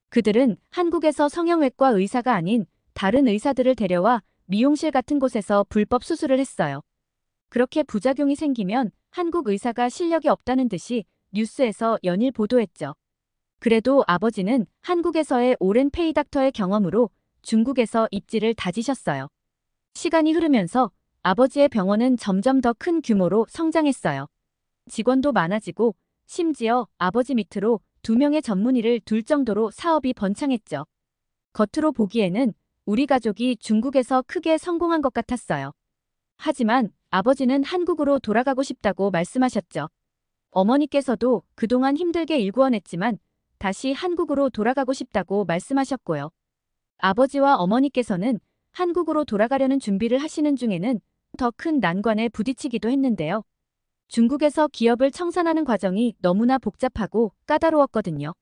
그들은 한국에서 성형외과 의사가 아닌 다른 의사들을 데려와 미용실 같은 곳에서 불법 수술을 했어요. 그렇게 부작용이 생기면 한국 의사가 실력이 없다는 듯이 뉴스에서 연일 보도했죠. 그래도 아버지는 한국에서의 오랜 페이닥터의 경험으로 중국에서 입지를 다지셨어요. 시간이 흐르면서 아버지의 병원은 점점 더 큰 규모로 성장했어요. 직원도 많아지고 심지어 아버지 밑으로 2명의 전문의를 둘 정도로 사업이 번창했죠. 겉으로 보기에는 우리 가족이 중국에서 크게 성공한 것 같았어요. 하지만 아버지는 한국으로 돌아가고 싶다고 말씀하셨죠. 어머니께서도 그동안 힘들게 일구어냈지만 다시 한국으로 돌아가고 싶다고 말씀하셨고요. 아버지와 어머니께서는 한국으로 돌아가려는 준비를 하시는 중에는 더 큰 난관에 부딪히기도 했는데요. 중국에서 기업을 청산하는 과정이 너무나 복잡하고 까다로웠거든요.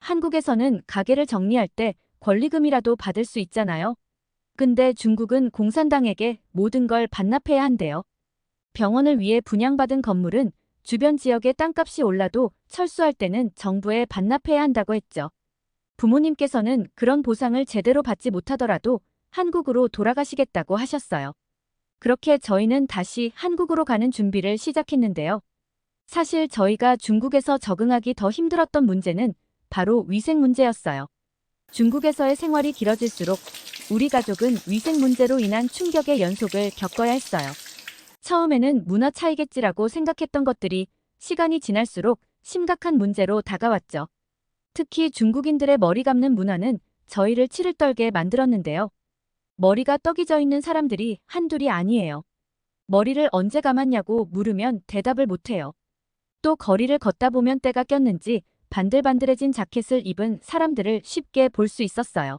한국에서는 가게를 정리할 때 권리금이라도 받을 수 있잖아요. 근데 중국은 공산당에게 모든 걸 반납해야 한대요. 병원을 위해 분양받은 건물은 주변 지역의 땅값이 올라도 철수할 때는 정부에 반납해야 한다고 했죠. 부모님께서는 그런 보상을 제대로 받지 못하더라도 한국으로 돌아가시겠다고 하셨어요. 그렇게 저희는 다시 한국으로 가는 준비를 시작했는데요. 사실 저희가 중국에서 적응하기 더 힘들었던 문제는 바로 위생 문제였어요. 중국에서의 생활이 길어질수록 우리 가족은 위생 문제로 인한 충격의 연속을 겪어야 했어요. 처음에는 문화 차이겠지라고 생각했던 것들이 시간이 지날수록 심각한 문제로 다가왔죠. 특히 중국인들의 머리 감는 문화는 저희를 치를 떨게 만들었는데요. 머리가 떡이 져 있는 사람들이 한둘이 아니에요. 머리를 언제 감았냐고 물으면 대답을 못해요. 또 거리를 걷다 보면 때가 꼈는지 반들반들해진 자켓을 입은 사람들을 쉽게 볼 수 있었어요.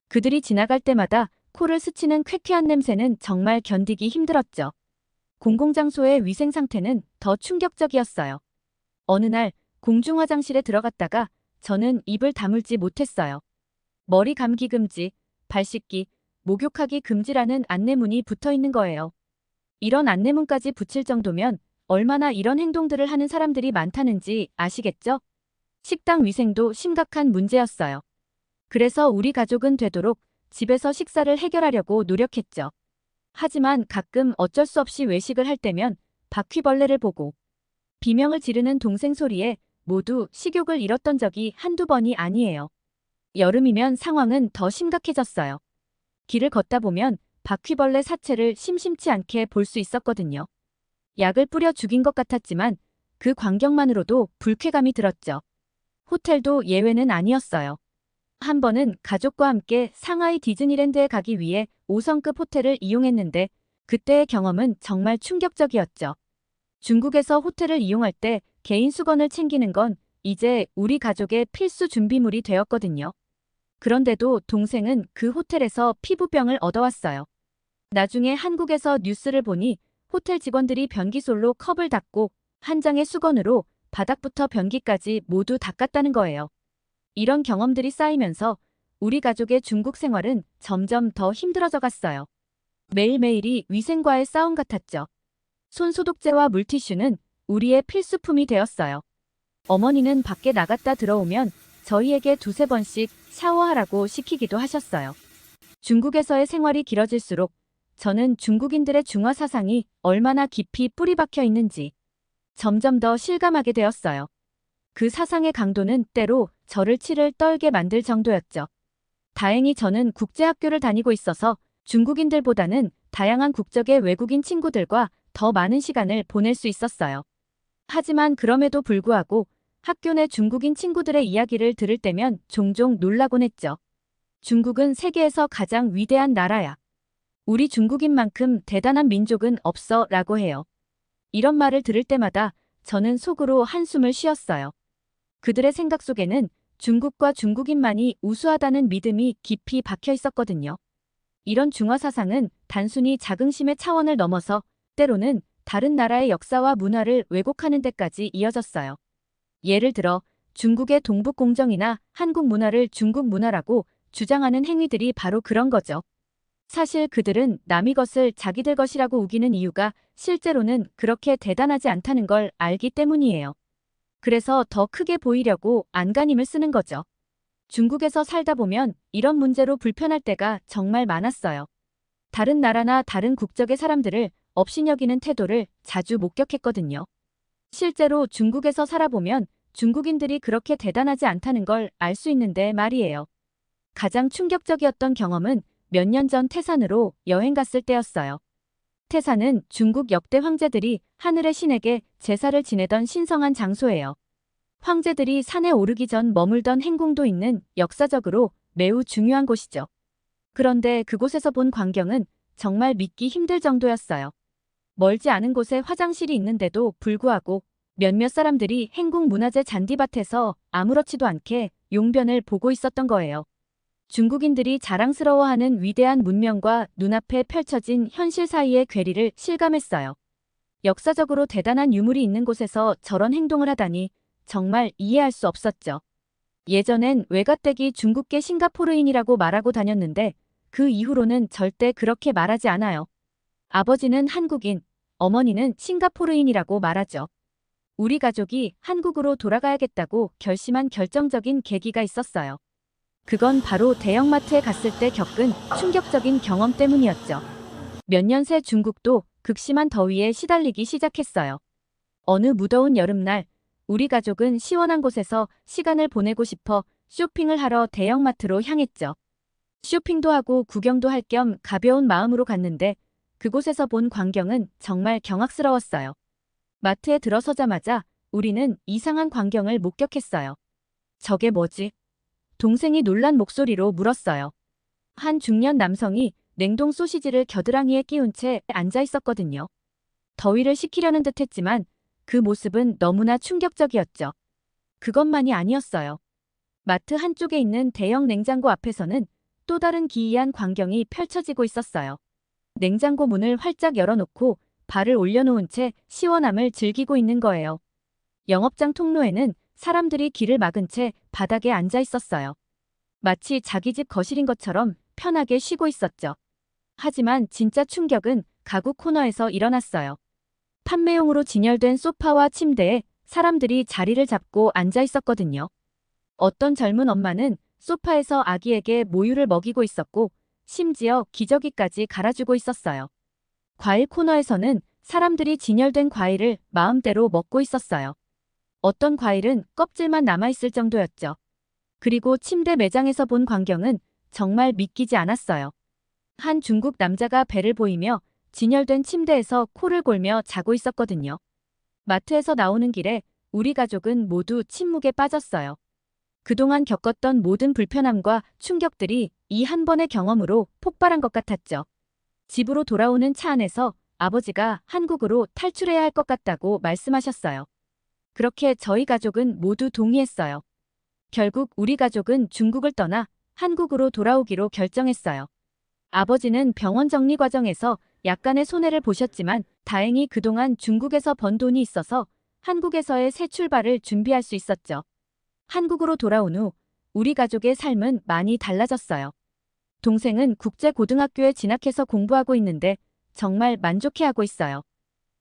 그들이 지나갈 때마다 코를 스치는 쾌쾌한 냄새는 정말 견디기 힘들었죠. 공공장소의 위생 상태는 더 충격적이었어요. 어느 날 공중 화장실에 들어갔다가 저는 입을 다물지 못했어요. 머리 감기 금지, 발 씻기, 목욕하기 금지라는 안내문이 붙어 있는 거예요. 이런 안내문까지 붙일 정도면 얼마나 이런 행동들을 하는 사람들이 많다는지 아시겠죠? 식당 위생도 심각한 문제였어요. 그래서 우리 가족은 되도록 집에서 식사를 해결하려고 노력했죠. 하지만 가끔 어쩔 수 없이 외식을 할 때면 바퀴벌레를 보고 비명을 지르는 동생 소리에 모두 식욕을 잃었던 적이 한두 번이 아니에요. 여름이면 상황은 더 심각해졌어요. 길을 걷다 보면 바퀴벌레 사체를 심심치 않게 볼 수 있었거든요. 약을 뿌려 죽인 것 같았지만 그 광경만으로도 불쾌감이 들었죠. 호텔도 예외는 아니었어요. 한 번은 가족과 함께 상하이 디즈니랜드에 가기 위해 5성급 호텔을 이용했는데 그때의 경험은 정말 충격적이었죠. 중국에서 호텔을 이용할 때 개인 수건을 챙기는 건 이제 우리 가족의 필수 준비물이 되었거든요. 그런데도 동생은 그 호텔에서 피부병을 얻어왔어요. 나중에 한국에서 뉴스를 보니 호텔 직원들이 변기솔로 컵을 닦고 한 장의 수건으로 바닥부터 변기까지 모두 닦았다는 거예요. 이런 경험들이 쌓이면서 우리 가족의 중국 생활은 점점 더 힘들어져 갔어요. 매일매일이 위생과의 싸움 같았죠. 손소독제와 물티슈는 우리의 필수품이 되었어요. 어머니는 밖에 나갔다 들어오면 저희에게 2~3번씩 샤워하라고 시키기도 하셨어요. 중국에서의 생활이 길어질수록 저는 중국인들의 중화 사상이 얼마나 깊이 뿌리 박혀 있는지 점점 더 실감하게 되었어요. 그 사상의 강도는 때로 저를 치를 떨게 만들 정도였죠. 다행히 저는 국제학교를 다니고 있어서 중국인들보다는 다양한 국적의 외국인 친구들과 더 많은 시간을 보낼 수 있었어요. 하지만 그럼에도 불구하고 학교 내 중국인 친구들의 이야기를 들을 때면 종종 놀라곤 했죠. 중국은 세계에서 가장 위대한 나라야. 우리 중국인만큼 대단한 민족은 없어 라고 해요. 이런 말을 들을 때마다 저는 속으로 한숨을 쉬었어요. 그들의 생각 속에는 중국과 중국인만이 우수하다는 믿음이 깊이 박혀 있었거든요. 이런 중화 사상은 단순히 자긍심의 차원을 넘어서 때로는 다른 나라의 역사와 문화를 왜곡하는 데까지 이어졌어요. 예를 들어 중국의 동북공정이나 한국 문화를 중국 문화라고 주장하는 행위들이 바로 그런 거죠. 사실 그들은 남의 것을 자기들 것이라고 우기는 이유가 실제로는 그렇게 대단하지 않다는 걸 알기 때문이에요. 그래서 더 크게 보이려고 안간힘을 쓰는 거죠. 중국에서 살다 보면 이런 문제로 불편할 때가 정말 많았어요. 다른 나라나 다른 국적의 사람들을 업신여기는 태도를 자주 목격했거든요. 실제로 중국에서 살아보면 중국인들이 그렇게 대단하지 않다는 걸 알 수 있는데 말이에요. 가장 충격적이었던 경험은 몇 년 전 태산으로 여행 갔을 때였어요. 태산은 중국 역대 황제들이 하늘의 신에게 제사를 지내던 신성한 장소예요. 황제들이 산에 오르기 전 머물던 행궁도 있는 역사적으로 매우 중요한 곳이죠. 그런데 그곳에서 본 광경은 정말 믿기 힘들 정도였어요. 멀지 않은 곳에 화장실이 있는데도 불구하고 몇몇 사람들이 행궁 문화재 잔디밭에서 아무렇지도 않게 용변을 보고 있었던 거예요. 중국인들이 자랑스러워하는 위대한 문명과 눈앞에 펼쳐진 현실 사이의 괴리를 실감했어요. 역사적으로 대단한 유물이 있는 곳에서 저런 행동을 하다니 정말 이해할 수 없었죠. 예전엔 외가댁이 중국계 싱가포르인이라고 말하고 다녔는데 그 이후로는 절대 그렇게 말하지 않아요. 아버지는 한국인, 어머니는 싱가포르인이라고 말하죠. 우리 가족이 한국으로 돌아가야겠다고 결심한 결정적인 계기가 있었어요. 그건 바로 대형마트에 갔을 때 겪은 충격적인 경험 때문이었죠. 몇 년 새 중국도 극심한 더위에 시달리기 시작했어요. 어느 무더운 여름날, 우리 가족은 시원한 곳에서 시간을 보내고 싶어 쇼핑을 하러 대형마트로 향했죠. 쇼핑도 하고 구경도 할 겸 가벼운 마음으로 갔는데 그곳에서 본 광경은 정말 경악스러웠어요. 마트에 들어서자마자 우리는 이상한 광경을 목격했어요. 저게 뭐지? 동생이 놀란 목소리로 물었어요. 한 중년 남성이 냉동 소시지를 겨드랑이에 끼운 채 앉아 있었거든요. 더위를 식히려는 듯 했지만 그 모습은 너무나 충격적이었죠. 그것만이 아니었어요. 마트 한쪽에 있는 대형 냉장고 앞에서는 또 다른 기이한 광경이 펼쳐지고 있었어요. 냉장고 문을 활짝 열어놓고 발을 올려놓은 채 시원함을 즐기고 있는 거예요. 영업장 통로에는 사람들이 길을 막은 채 바닥에 앉아 있었어요. 마치 자기 집 거실인 것처럼 편하게 쉬고 있었죠. 하지만 진짜 충격은 가구 코너에서 일어났어요. 판매용으로 진열된 소파와 침대에 사람들이 자리를 잡고 앉아 있었거든요. 어떤 젊은 엄마는 소파에서 아기에게 모유를 먹이고 있었고 심지어 기저귀까지 갈아주고 있었어요. 과일 코너에서는 사람들이 진열된 과일을 마음대로 먹고 있었어요. 어떤 과일은 껍질만 남아있을 정도였죠. 그리고 침대 매장에서 본 광경은 정말 믿기지 않았어요. 한 중국 남자가 배를 보이며 진열된 침대에서 코를 골며 자고 있었거든요. 마트에서 나오는 길에 우리 가족은 모두 침묵에 빠졌어요. 그동안 겪었던 모든 불편함과 충격들이 이 한 번의 경험으로 폭발한 것 같았죠. 집으로 돌아오는 차 안에서 아버지가 한국으로 탈출해야 할 것 같다고 말씀하셨어요. 그렇게 저희 가족은 모두 동의했어요. 결국 우리 가족은 중국을 떠나 한국으로 돌아오기로 결정했어요. 아버지는 병원 정리 과정에서 약간의 손해를 보셨지만 다행히 그동안 중국에서 번 돈이 있어서 한국에서의 새 출발을 준비할 수 있었죠. 한국으로 돌아온 후 우리 가족의 삶은 많이 달라졌어요. 동생은 국제고등학교에 진학해서 공부하고 있는데 정말 만족해하고 있어요.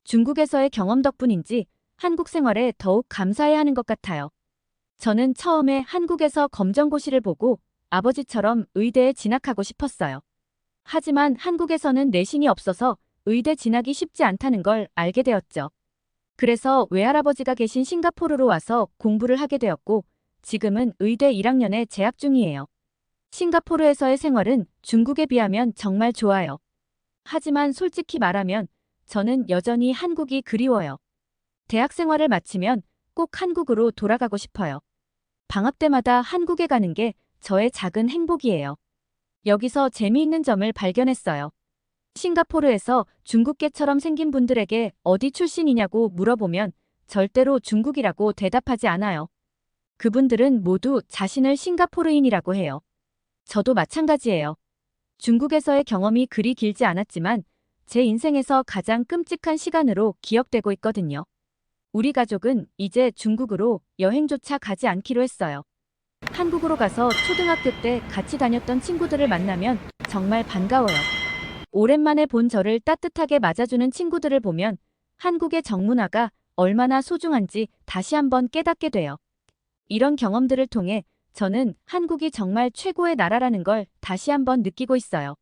중국에서의 경험 덕분인지 한국 생활에 더욱 감사해야 하는 것 같아요. 저는 처음에 한국에서 검정고시를 보고 아버지처럼 의대에 진학하고 싶었어요. 하지만 한국에서는 내신이 없어서 의대 진학이 쉽지 않다는 걸 알게 되었죠. 그래서 외할아버지가 계신 싱가포르로 와서 공부를 하게 되었고 지금은 의대 1학년에 재학 중이에요. 싱가포르에서의 생활은 중국에 비하면 정말 좋아요. 하지만 솔직히 말하면 저는 여전히 한국이 그리워요. 대학 생활을 마치면 꼭 한국으로 돌아가고 싶어요. 방학 때마다 한국에 가는 게 저의 작은 행복이에요. 여기서 재미있는 점을 발견했어요. 싱가포르에서 중국계처럼 생긴 분들에게 어디 출신이냐고 물어보면 절대로 중국이라고 대답하지 않아요. 그분들은 모두 자신을 싱가포르인이라고 해요. 저도 마찬가지예요. 중국에서의 경험이 그리 길지 않았지만 제 인생에서 가장 끔찍한 시간으로 기억되고 있거든요. 우리 가족은 이제 중국으로 여행조차 가지 않기로 했어요. 한국으로 가서 초등학교 때 같이 다녔던 친구들을 만나면 정말 반가워요. 오랜만에 본 저를 따뜻하게 맞아주는 친구들을 보면 한국의 정문화가 얼마나 소중한지 다시 한번 깨닫게 돼요. 이런 경험들을 통해 저는 한국이 정말 최고의 나라라는 걸 다시 한번 느끼고 있어요.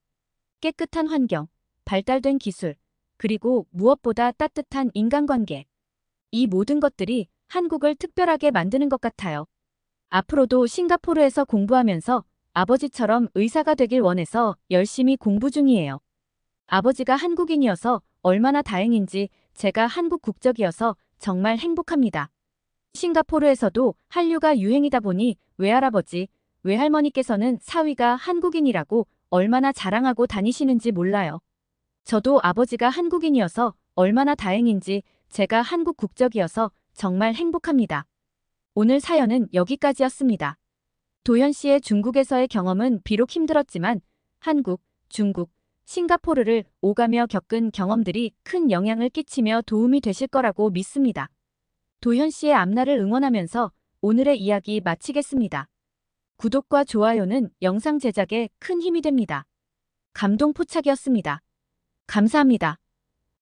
깨끗한 환경, 발달된 기술, 그리고 무엇보다 따뜻한 인간관계. 이 모든 것들이 한국을 특별하게 만드는 것 같아요. 앞으로도 싱가포르에서 공부하면서 아버지처럼 의사가 되길 원해서 열심히 공부 중이에요. 아버지가 한국인이어서 얼마나 다행인지 제가 한국 국적이어서 정말 행복합니다. 싱가포르에서도 한류가 유행이다 보니 외할아버지, 외할머니께서는 사위가 한국인이라고 얼마나 자랑하고 다니시는지 몰라요. 저도 아버지가 한국인이어서 얼마나 다행인지 제가 한국 국적이어서 정말 행복합니다. 오늘 사연은 여기까지였습니다. 도현 씨의 중국에서의 경험은 비록 힘들었지만 한국, 중국, 싱가포르를 오가며 겪은 경험들이 큰 영향을 끼치며 도움이 되실 거라고 믿습니다. 도현 씨의 앞날을 응원하면서 오늘의 이야기 마치겠습니다. 구독과 좋아요는 영상 제작에 큰 힘이 됩니다. 감동 포착이었습니다. 감사합니다.